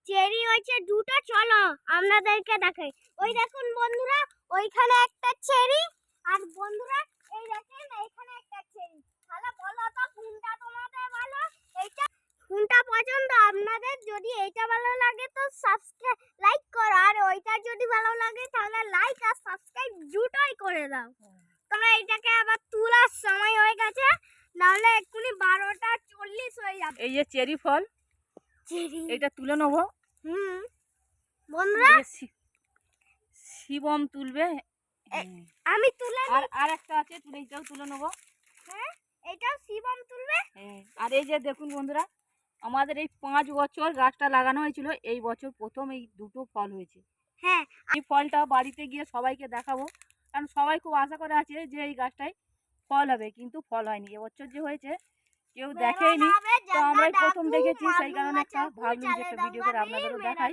Cherry হয়েছে দুটো, চলো আপনাদেরকে দেখাই। ওই দেখুন বন্ধুরা, ওইখানে একটা চেরি, আর বন্ধুরা এই দেখেন এইখানে একটা চেরি। তাহলে বলো তো কোনটা তোমাদের ভালো? এইটা কোনটা পছন্দ আপনাদের? যদি এইটা ভালো লাগে তো সাবস্ক্রাইব লাইক করো, আর ওইটা যদি ভালো লাগে তাহলে লাইক আর সাবস্ক্রাইব দুটোই করে দাও। তোমরা এইটাকে আবার তোলার সময় হয়ে গেছে, নাহলে এক্ষুনি 12:40 হয়ে যাবে। এই যে চেরি ফল, চেরি এটা তুলে নেবো। বন্ধুরা শিবম তুলবে, আমি তুলে আর একটা আছে, এইটাও তুলে নেবো। হ্যাঁ, এটাও শিবম তুলবে। আর এই যে দেখুন বন্ধুরা, আমাদের এই 5 বছর গাছটা লাগানো হয়েছিল, এই বছর প্রথম এই দুটো ফল হয়েছে। হ্যাঁ, এই ফলটা বাড়িতে গিয়ে সবাইকে দেখাবো, কারণ সবাই খুব আশা করে আছে যে এই গাছটায় ফল হবে, কিন্তু ফল হয়নি। এবছর যে হয়েছে কেউ দেখেইনি, তো আমরাই প্রথম দেখেছি, সেই কারণে একটা ভাবলাম যে একটা ভিডিও করে আপনাদেরও দেখাই।